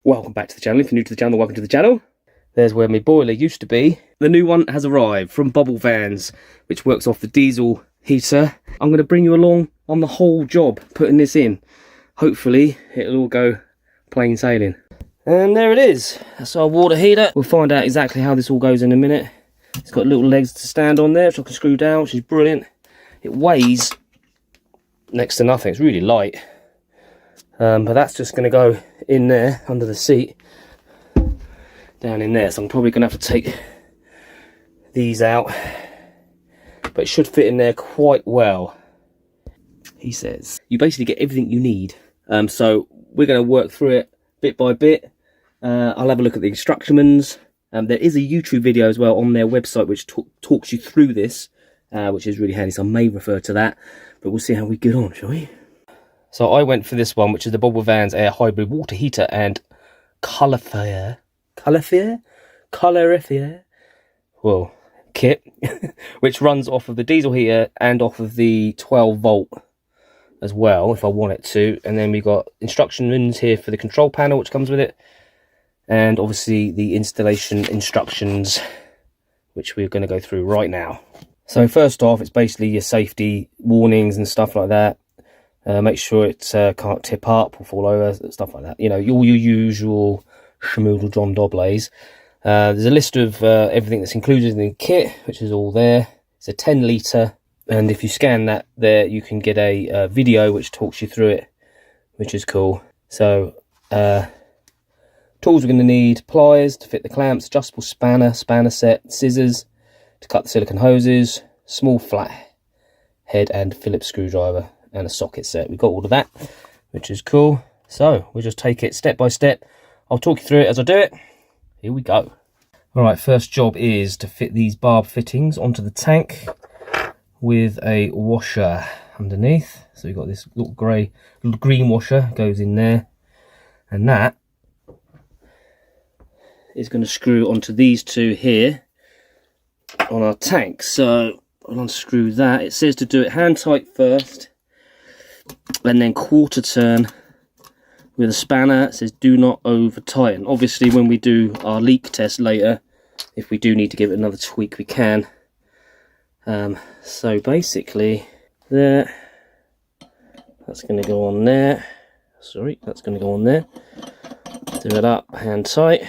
Welcome back to the channel. If you're new to the channel, welcome to the channel. There's where my boiler used to be. The new one has arrived from Bobil Vans, which works off the diesel heater. I'm going to bring you along on the whole job, putting this in. Hopefully, it'll all go plain sailing. And there it is. That's our water heater. We'll find out exactly how this all goes in a minute. It's got little legs to stand on there, which I can screw down, which is brilliant. It weighs next to nothing. It's really light. But that's just going to go in there under the seat, down in there. So I'm probably going to have to take these out, but it should fit in there quite well, he says. You basically get everything you need. So we're going to work through it bit by bit. I'll have a look at the instructions. There is a YouTube video as well on their website which talks you through this, which is really handy, so I may refer to that, but we'll see how we get on, shall we? So I went for this one, which is the Bobil Vans Air Hybrid Water Heater and Calorifier well, kit, which runs off of the diesel heater and off of the 12 volt as well, if I want it to. And then we got instructions here for the control panel, which comes with it, and obviously the installation instructions, which we're going to go through right now. So first off, it's basically your safety warnings and stuff like that. Make sure it can't tip up or fall over, stuff like that. You know, all your usual schmoodle John Doblays. There's a list of everything that's included in the kit, which is all there. It's a 10 litre, and if you scan that there, you can get a video which talks you through it, which is cool. So, tools we're going to need: pliers to fit the clamps, adjustable spanner set, scissors to cut the silicone hoses, small flat head and Phillips screwdriver, and a socket set. We've got all of that, which is cool. So we'll just take it step by step. I'll talk you through it as I do it. Here we go. All right, first job is to fit these barb fittings onto the tank with a washer underneath. So we've got this little green washer goes in there, and that is going to screw onto these two here on our tank. So I'll unscrew that. It says to do it hand tight first, and then quarter turn with a spanner. It says do not over tighten. Obviously when we do our leak test later, if we do need to give it another tweak, we can. So basically there, that's going to go on there. Sorry, that's going to go on there. Do it up hand tight,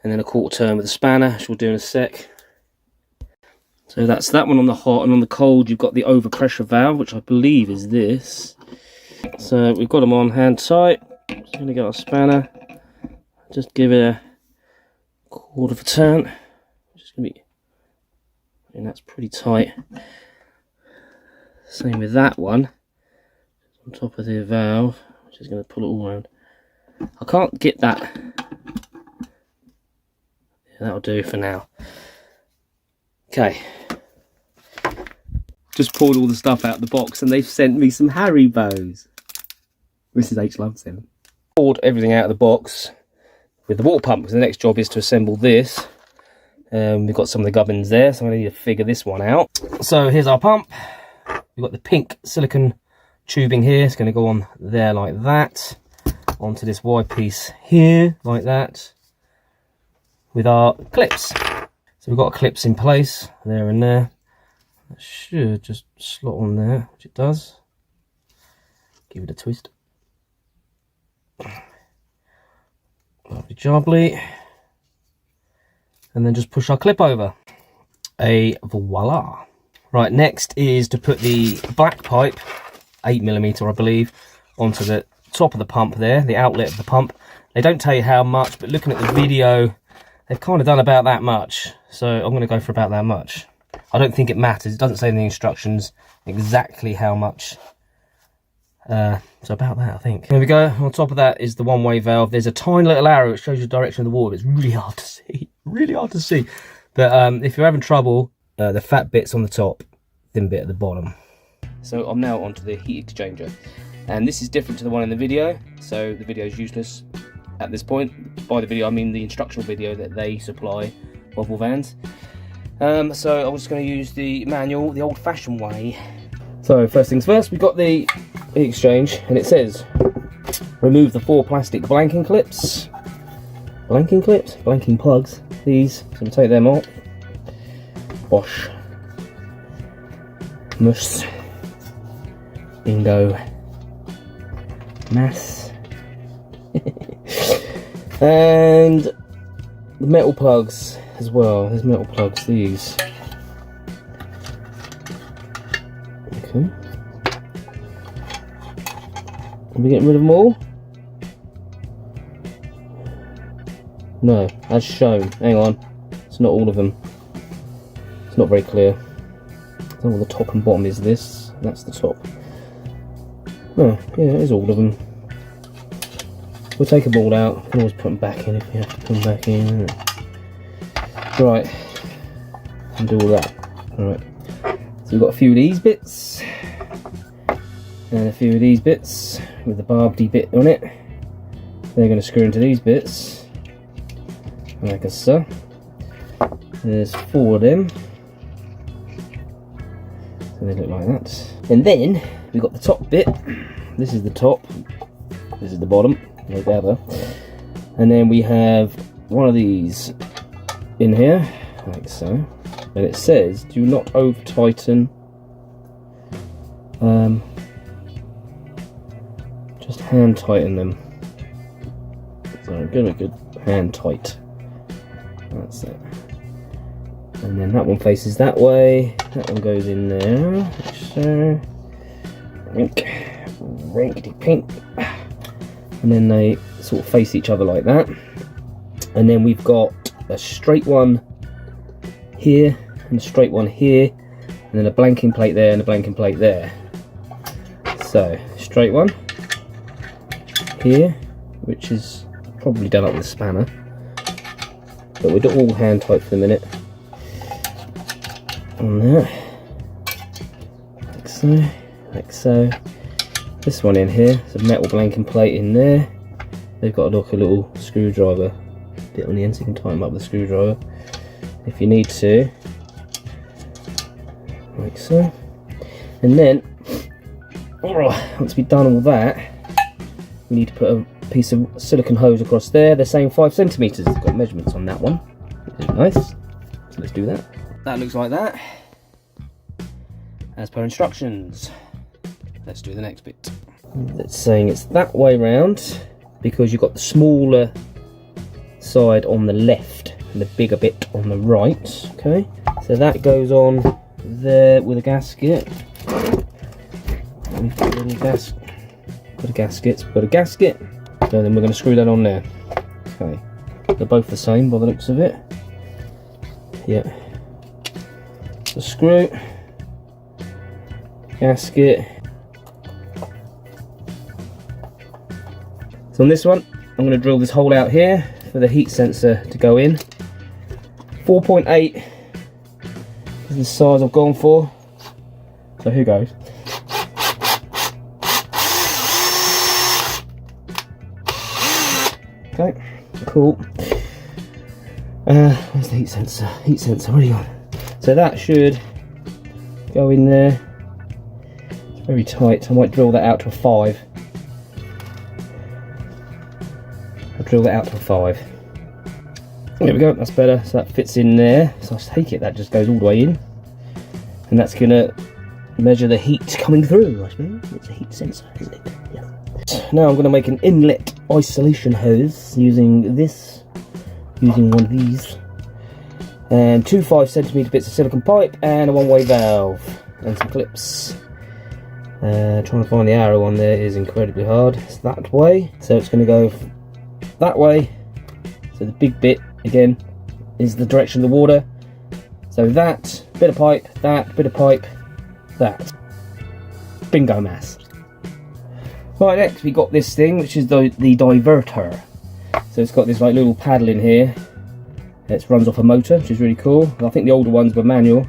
and then a quarter turn with a spanner, which we'll do in a sec. So that's that one on the hot, and on the cold you've got the overpressure valve, which I believe is this. So we've got them on hand tight. Just going to get our spanner, just give it a quarter of a turn. Just going to be, and that's pretty tight. Same with that one, on top of the valve, which is going to pull it all around. I can't get that. Yeah, that'll do for now. Okay. Just pulled all the stuff out of the box, and they've sent me some Haribos. Mrs. H loves them. Pulled everything out of the box with the water pump, because the next job is to assemble this. We've got some of the gubbins there, so I need to figure this one out. So here's our pump. We've got the pink silicone tubing here. It's going to go on there like that, onto this wide piece here like that, with our clips. So we've got clips in place there and there. That should just slot on there, which it does. Give it a twist. Lovely jubbly. And then just push our clip over. Voila. Right, next is to put the black pipe, 8mm I believe, onto the top of the pump there, the outlet of the pump. They don't tell you how much, but looking at the video, they've kind of done about that much. So I'm going to go for about that much. I don't think it matters. It doesn't say in the instructions exactly how much. So about that, I think. There we go. On top of that is the one-way valve. There's a tiny little arrow which shows you the direction of the water. It's really hard to see. Really hard to see. But if you're having trouble, the fat bit's on the top, thin bit at the bottom. So I'm now onto the heat exchanger. And this is different to the one in the video. So the video is useless at this point. By the video, I mean the instructional video that they supply, Bobil Vans. So I'm just going to use the manual the old-fashioned way. So first things first, we've got the heat exchange, and it says remove the 4 plastic blanking clips. Blanking plugs. These. So we take them off. Wash. Muss. Bingo. Mass. And the metal plugs as well. There's metal plugs, these. Okay. Are we getting rid of them all? No, as shown. Hang on. It's not all of them. It's not very clear. I don't know what the top and bottom is this. That's the top. Oh, yeah, it is all of them. We'll take them all out. We can always put them back in if we have to put them back in. Right. And do all that. Alright. So we've got a few of these bits. And a few of these bits with the barbedy bit on it. They're going to screw into these bits. Like so. There's 4 of them. So they look like that. And then we've got the top bit. This is the top. This is the bottom. Together. And then we have one of these in here, like so. And it says, do not over tighten. Just hand tighten them. So give it a good hand tight. That's it. And then that one faces that way. That one goes in there. Like so. Rink. Rinkety pink. And then they sort of face each other like that. And then we've got a straight one here and a straight one here, and then a blanking plate there and a blanking plate there. So straight one here, which is probably done up with a spanner, but we'll do all hand tight for the minute on there, like so, like so. This one in here, it's a metal blanking plate in there. They've got like a little screwdriver bit on the end, so you can tighten them up with a screwdriver if you need to, like so. And then, once we've done all that, we need to put a piece of silicone hose across there. They're saying 5 centimeters. It's got measurements on that one, which is nice. So let's do that. That looks like that, as per instructions. Let's do the next bit. It's saying it's that way round because you've got the smaller side on the left and the bigger bit on the right. Okay, so that goes on there with a gasket. We've got a little got a gasket. Got a gasket. So then we're going to screw that on there. Okay, they're both the same by the looks of it. Yeah. The screw, gasket. So on this one, I'm going to drill this hole out here for the heat sensor to go in. 4.8 is the size I've gone for. So here goes. Okay, cool. Where's the heat sensor? Heat sensor, where are you gone? So that should go in there. It's very tight. I might drill that out to a 5. I'll drill that out to a 5. There we go, that's better. So that fits in there. So I take it that just goes all the way in. And that's going to measure the heat coming through, I suppose. It's a heat sensor, isn't it? Yeah. Now I'm going to make an inlet isolation hose using one of these. And 2 5cm bits of silicone pipe and a one-way valve. And some clips. Trying to find the arrow on there is incredibly hard. It's that way. So it's going to go that way. So the big bit again is the direction of the water. So that bit of pipe, that bit of pipe, that. Bingo mass. Right, next we got this thing, which is the diverter. So it's got this like little paddle in here. It runs off a motor, which is really cool. I think the older ones were manual,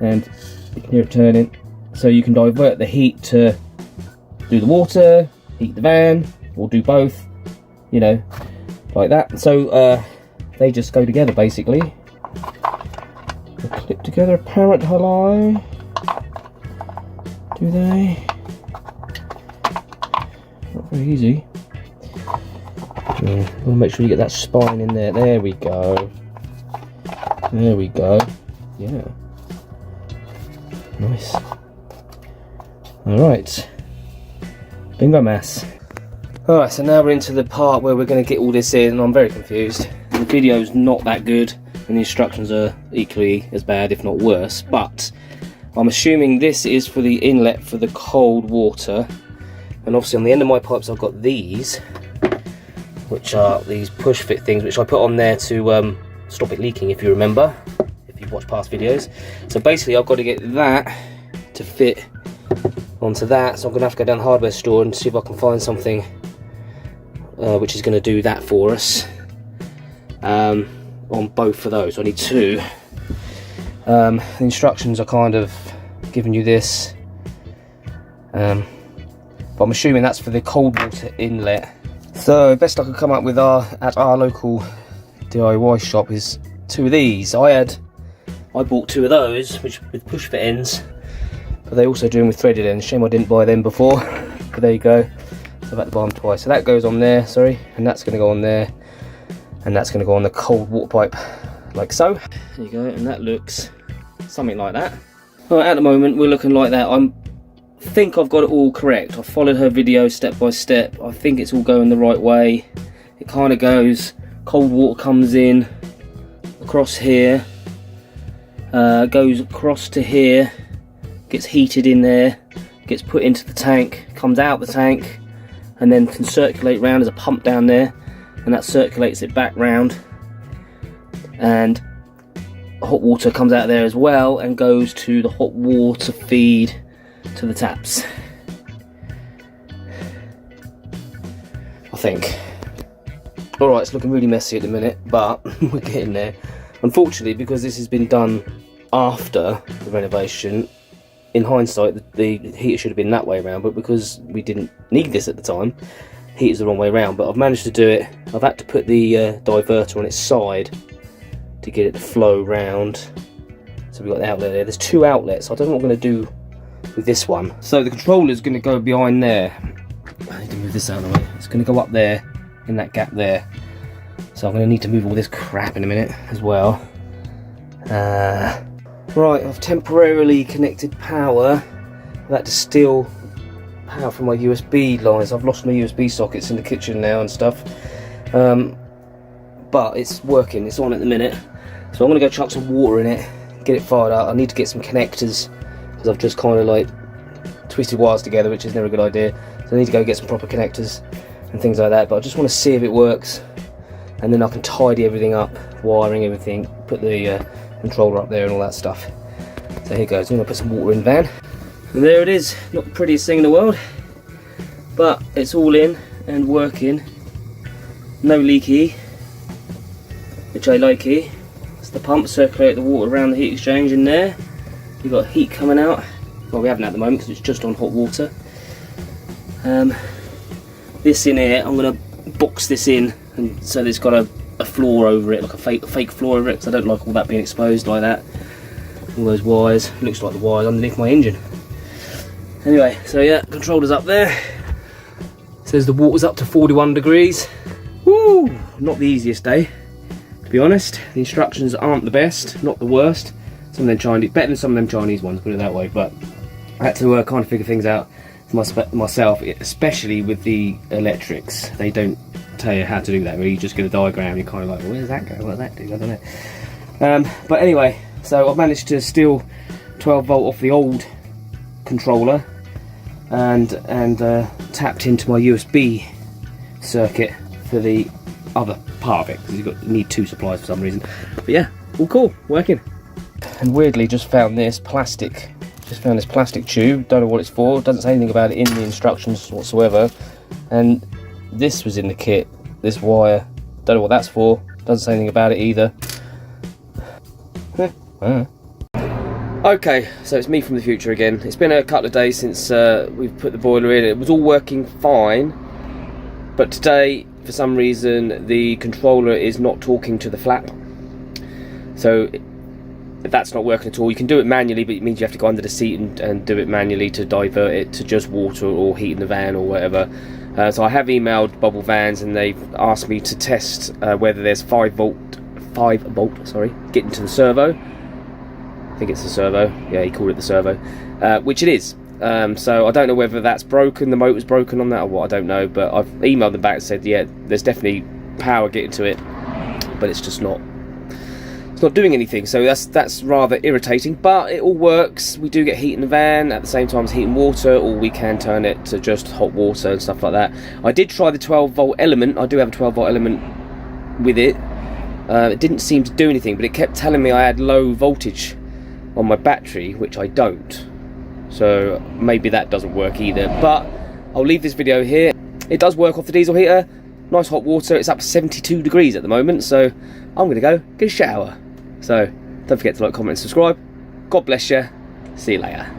and you can hear it turning. So you can divert the heat to do the water, heat the van, or do both. You know, like that. So they just go together basically. They clip together apparently. Do they? Not very easy. Yeah, we'll make sure you get that spine in there. There we go. There we go. Yeah. Nice. Alright. Bingo mass. Alright, so now we're into the part where we're going to get all this in, and I'm very confused. The video's not that good, and the instructions are equally as bad, if not worse, but I'm assuming this is for the inlet for the cold water, and obviously on the end of my pipes I've got these, which are these push fit things, which I put on there to stop it leaking, if you remember, if you've watched past videos. So basically I've got to get that to fit onto that, so I'm going to have to go down the hardware store and see if I can find something which is going to do that for us on both of those. I need two. The instructions are kind of giving you this, but I'm assuming that's for the cold water inlet. So best I could come up with at our local DIY shop is two of these. I bought two of those, which with push fit ends, but they also do them with threaded ends. Shame I didn't buy them before, but there you go. So I've had to buy them twice. So that goes on there, sorry, and that's going to go on there, and that's going to go on the cold water pipe, like so. There you go, and that looks something like that. Well, at the moment we're looking like that. I think I've got it all correct. I followed her video step by step. I think it's all going the right way. It kind of goes, cold water comes in across here, goes across to here, gets heated in there, gets put into the tank, comes out the tank, and then can circulate round. There's a pump down there, and that circulates it back round, and hot water comes out there as well and goes to the hot water feed to the taps, I think. Alright, it's looking really messy at the minute, but we're getting there. Unfortunately, because this has been done after the renovation, in hindsight the heater should have been that way around, but because we didn't need this at the time, heater's the wrong way around. But I've managed to do it. I've had to put the diverter on its side to get it to flow round. So we've got the outlet there. There's two outlets. I don't know what I'm going to do with this one. So the controller's going to go behind there. I need to move this out of the way. It's going to go up there in that gap there. So I'm going to need to move all this crap in a minute as well. Right, I've temporarily connected power. I've had to steal power from my USB lines. I've lost my USB sockets in the kitchen now and stuff. But it's working, it's on at the minute. So I'm going to go chuck some water in it, get it fired up. I need to get some connectors, because I've just kind of like twisted wires together, which is never a good idea. So I need to go get some proper connectors and things like that. But I just want to see if it works, and then I can tidy everything up, wiring everything, put the controller up there and all that stuff. So here goes. I'm going to put some water in the van. And there it is. Not the prettiest thing in the world, but it's all in and working. No leaky, which I likey. It's the pump, circulate the water around the heat exchange in there. You've got heat coming out. Well, we haven't at the moment because it's just on hot water. This in here, I'm going to box this in, and so there's got a floor over it, like a fake floor over it, because I don't like all that being exposed like that. All those wires. It looks like the wires underneath my engine. Anyway, so yeah, controller's up there. It says the water's up to 41 degrees. Woo! Not the easiest day, to be honest. The instructions aren't the best, not the worst. Some of them Chinese, better than some of them Chinese ones, put it that way. But I had to kind of figure things out for myself, especially with the electrics. They don't tell you how to do that. Really, you just get a diagram. You're kind of like, well, where does that go? What does that do? I don't know. But anyway, so I've managed to steal 12 volt off the old controller and tapped into my USB circuit for the other part of it, because you need two supplies for some reason. But yeah, all cool, working. And weirdly, just found this plastic tube. Don't know what it's for. Doesn't say anything about it in the instructions whatsoever. And this was in the kit. This wire. Don't know what that's for. Doesn't say anything about it either. Okay, so it's me from the future again. It's been a couple of days since we've put the boiler in. It was all working fine, but today, for some reason, the controller is not talking to the flap. So if that's not working at all, you can do it manually, but it means you have to go under the seat and do it manually to divert it to just water or heat in the van or whatever. So I have emailed Bobil Vans, and they've asked me to test whether there's 5 volt, sorry, getting to the servo. I think it's the servo. Yeah, he called it the servo, which it is. So I don't know whether that's broken, the motor's broken on that or what, I don't know. But I've emailed them back and said, yeah, there's definitely power getting to it, but it's just not. It's not doing anything, so that's rather irritating, but it all works. We do get heat in the van at the same time as heat and water, or we can turn it to just hot water and stuff like that. I did try the 12 volt element. I do have a 12 volt element with it. It didn't seem to do anything, but it kept telling me I had low voltage on my battery, which I don't. So maybe that doesn't work either, but I'll leave this video here. It does work off the diesel heater. Nice hot water. It's up to 72 degrees at the moment, so I'm going to go get a shower. So don't forget to like, comment and subscribe. God bless you. See you later.